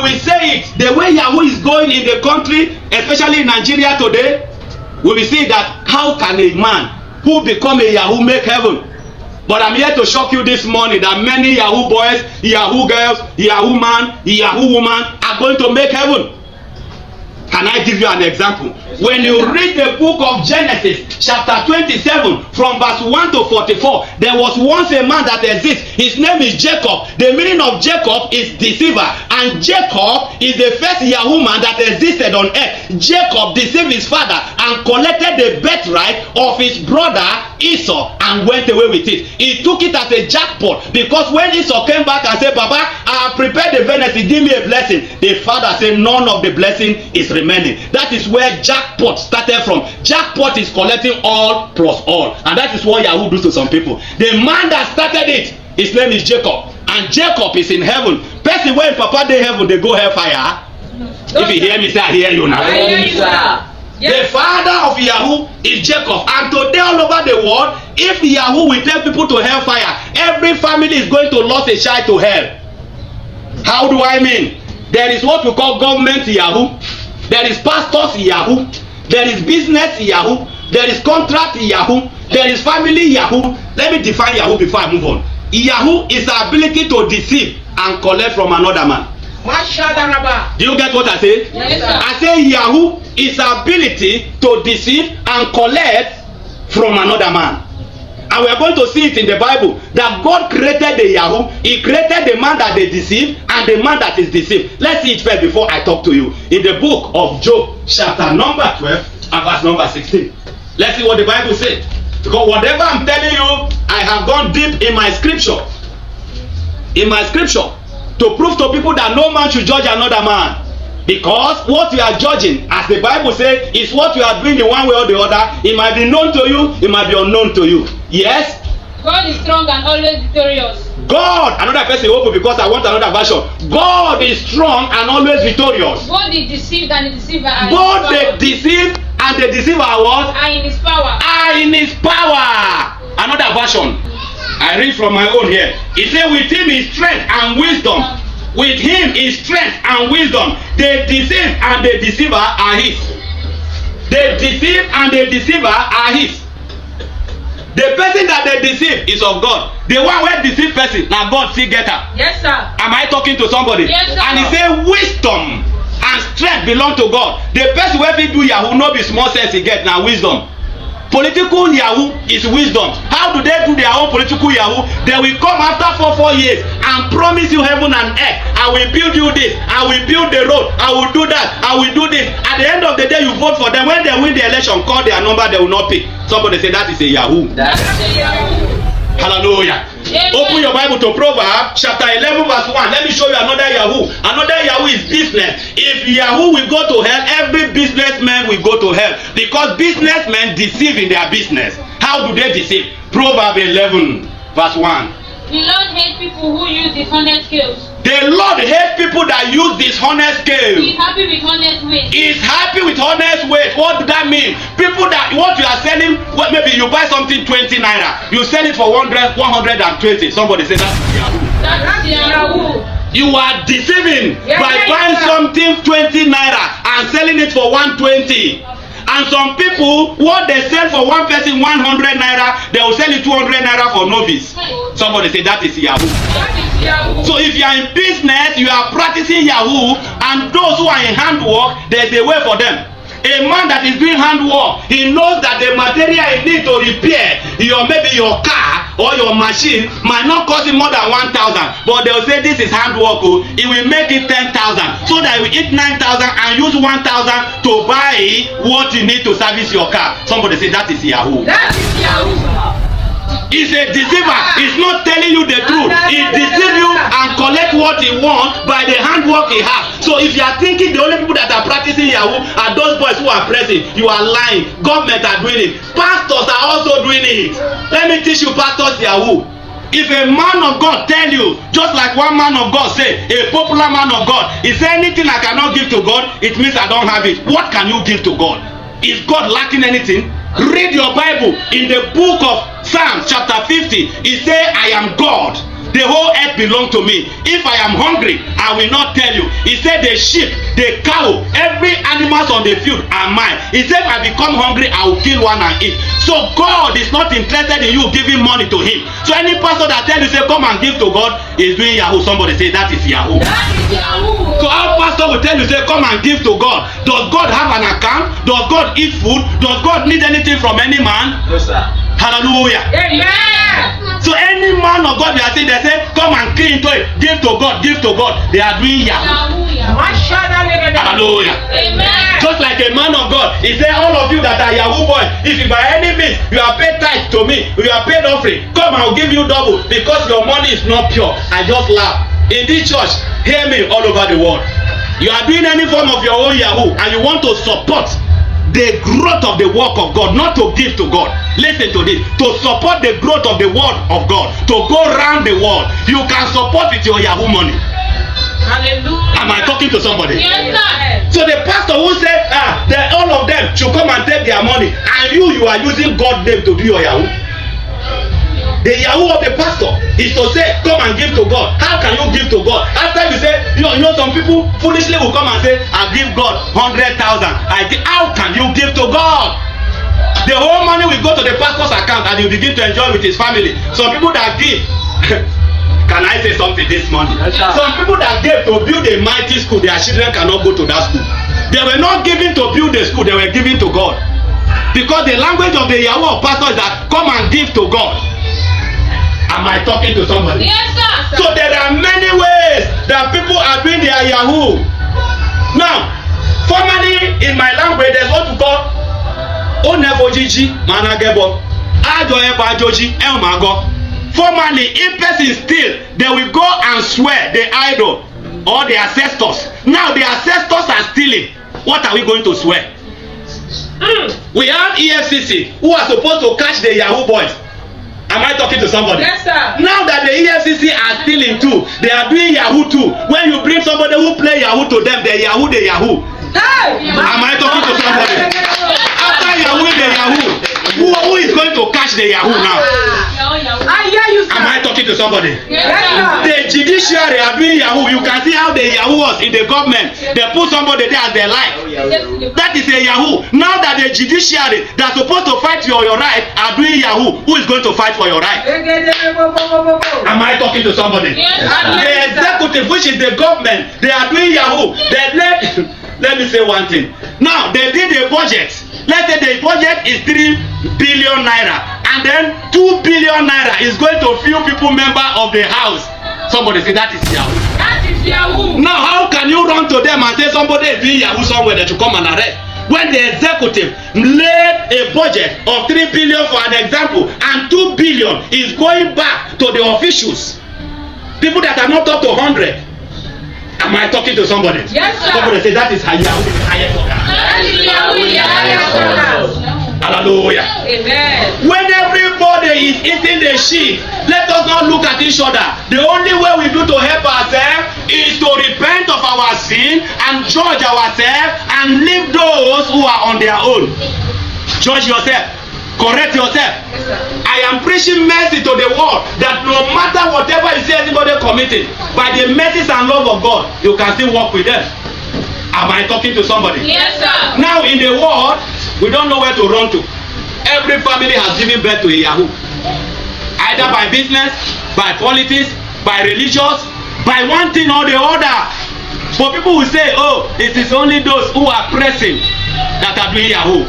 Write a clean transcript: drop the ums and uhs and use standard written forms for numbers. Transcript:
when we say it, the way Yahoo is going in the country, especially in Nigeria today, we will see that how can a man who become a Yahoo make heaven? But I'm here to shock you this morning that many Yahoo boys, Yahoo girls, Yahoo man, Yahoo woman are going to make heaven. Can I give you an example? When you read the book of Genesis, chapter 27, from verse 1 to 44, there was once a man that exists. His name is Jacob. The meaning of Jacob is deceiver. And Jacob is the first Yahoo man that existed on earth. Jacob deceived his father and collected the birthright of his brother Esau and went away with it. He took it as a jackpot, because when Esau came back and said, Baba, I have prepared the venison, give me a blessing, the father said, none of the blessing is remaining. That is where jackpot started from. Jackpot is collecting all plus all, and that is what Yahoo does to some people. The man that started it, his name is Jacob, and Jacob is in heaven. Person when Papa dey heaven, they go hellfire. If you hear me say, I hear you now. I hear you, sir. Yes. The father of Yahoo is Jacob, and today all over the world, if Yahoo will take people to hellfire, every family is going to lose a child to hell. How do I mean? There is what we call government Yahoo, there is pastors Yahoo, there is business Yahoo, there is contract Yahoo, there is family Yahoo. Let me define Yahoo before I move on. Yahoo is the ability to deceive and collect from another man. Do you get what I say? Yes, sir. I say Yahoo is the ability to deceive and collect from another man. And we are going to see it in the Bible that God created the Yahoo. He created the man that they deceive and the man that is deceived. Let's see it first before I talk to you. In the book of Job, chapter number 12 and verse number 16. Let's see what the Bible says. Because whatever I'm telling you, I have gone deep in my scripture. In my scripture. To prove to people that no man should judge another man. Because what you are judging, as the Bible says, is what you are doing in one way or the other. It might be known to you, it might be unknown to you. Yes? God is strong and always victorious. God, another person open because I want another version. God is strong and always victorious. God is deceived and the deceiver are God the deceived and the deceiver are what? Are in his power. Are in his power. Another version. I read from my own here. It says, with him is strength and wisdom. With him is strength and wisdom. The deceived and the deceiver are his. The deceived and the deceiver are his. The person that they deceive is of God. The one where deceive person, now God still get her. Yes, sir. Am I talking to somebody? Yes, sir. And he say wisdom and strength belong to God. The person wey fit do Yahoo no be small sense he get, na wisdom. Political Yahoo is wisdom. How do they do their own political Yahoo? They will come after 4 years and promise you heaven and earth. I will build you this, I will build the road, I will do that, I will do this. At the end of the day, you vote for them. When they win the election, call their number, they will not pick. Somebody say that is a Yahoo. That's a Yahoo. Hallelujah. Amen. Open your Bible to Proverbs chapter 11 verse 1. Let me show you another Yahoo. Another Yahoo is business. If Yahoo will go to hell, every businessman will go to hell, because businessmen deceive in their business. How do they deceive? Proverbs 11 verse 1. The Lord hates people who use dishonest scales. The Lord hates people that use dishonest scales. He is happy with honest weight. He is happy with honest weight. What does that mean? People that what you are selling, well, maybe you buy something 20 naira, you sell it for 120. Somebody say that's Yahoo. That's Yahoo. You are deceiving by Yes, buying sir. something 20 naira and selling it for 120. And some people, what they sell for one person 100 naira, they will sell it 200 naira for novice. Somebody say that is Yahoo. That is Yahoo. So if you are in business, you are practicing Yahoo, and those who are in handwork, there's a way for them. A man that is doing handwork, he knows that the material he need to repair maybe your car or your machine might not cost him more than 1,000, but they will say this is handwork. He will make it 10,000, so that he will eat 9,000 and use 1,000 to buy what you need to service your car. Somebody say that is Yahoo. That is Yahoo. He's a deceiver. He's not telling you the truth. He deceives you and collect what he wants by the handwork he has. So if you are thinking the only people that are practicing Yahoo are those boys who are pressing, you are lying. Government are doing it. Pastors are also doing it. Let me teach you pastors Yahoo. If a man of God tell you, just like one man of God say, a popular man of God, he say anything I cannot give to God, it means I don't have it. What can you give to God? Is God lacking anything? Read your Bible. In the book of Psalms chapter 50, it says, I am God. The whole earth belong to me. If I am hungry, I will not tell you. He said the sheep, the cow, every animals on the field are mine. He said if I become hungry, I will kill one and eat. So God is not interested in you giving money to him. So any pastor that tell you say come and give to God is doing Yahoo. Somebody say that is Yahoo. That is Yahoo. So our pastor will tell you say come and give to God. Does God have an account? Does God eat food? Does God need anything from any man? No, sir. Hallelujah. Amen. So any man of God, they are saying, they say, come and key into it. Give to God, give to God. They are doing Yahoo. Hallelujah. Amen. Just like a man of God, he said, all of you that are Yahoo boys, if you by any means you are paid tithe to me, you are paid offering, come I will give you double because your money is not pure. I just laugh. In this church, hear me all over the world. You are doing any form of your own Yahoo and you want to support the growth of the work of God, not to give to God. Listen to this. To support the growth of the word of God, to go around the world, you can support with your Yahoo money. Hallelujah. Am I talking to somebody? Yes, sir. So the pastor who said that all of them should come and take their money, and you are using God's name to do your Yahoo. The Yahoo of the pastor is to say, come and give to God. How can you give to God? After you say, you know some people foolishly will come and say, I give God 100,000. How can you give to God? The whole money will go to the pastor's account and you begin to enjoy with his family. Some people that give, can I say something this morning? Yes, some people that gave to build a mighty school, their children cannot go to that school. They were not giving to build a school, they were giving to God. Because the language of the Yahoo of pastor is that come and give to God. Am I talking to somebody? Yes, sir. So there are many ways that people are doing their Yahoo. Now, formerly in my language, there's what we call Onefojiji Managebo. Ajoebajoji Elmago. Formerly, if person steal, they will go and swear the idol or the ancestors. Now the ancestors are stealing. What are we going to swear? We have EFCC who are supposed to catch the Yahoo boys. Am I talking to somebody? Yes, sir. Now that the EFCC are stealing too, they are doing Yahoo too. When you bring somebody who play Yahoo to them, they Yahoo, they Yahoo. Hey. Am I talking to somebody? After Yahoo, the Yahoo, who is going to catch the Yahoo now? I hear you, sir. Am I talking to somebody? Yes, sir. The judiciary are doing Yahoo. You can see how the Yahoo was in the government. They put somebody there as they like. That is a Yahoo. Now that the judiciary that are supposed to fight for your right are doing Yahoo, who is going to fight for your right? Am I talking to somebody? Yes, The executive, which is the government, they are doing Yahoo. Let me say one thing. Now they did a budget. Let's say the budget is 3 billion naira, and then 2 billion naira is going to few people member of the house. Somebody say that is Yahoo. That is Yahoo. Now how can you run to them and say somebody is doing Yahoo somewhere that you come and arrest? When the executive laid a budget of 3 billion for an example, and 2 billion is going back to the officials, people that are not up to 100. Am I talking to somebody? Yes, sir. Somebody say that is Yahoo. That is Yahoo. Yes, Hallelujah. amen. When everybody is eating the sheep, let us not look at each other. The only way we do to help ourselves is to repent of our sin and judge ourselves and leave those who are on their own. Judge yourself. Correct yourself. Yes, sir. I am preaching mercy to the world, that no matter whatever you see anybody committing, by the mercies and love of God, you can still walk with them. Am I talking to somebody? Yes, sir. Now in the world, we don't know where to run to. Every family has given birth to a Yahoo. Either by business, by politics, by religious, by one thing or the other. But people will say, oh, it is only those who are pressing that are doing Yahoo.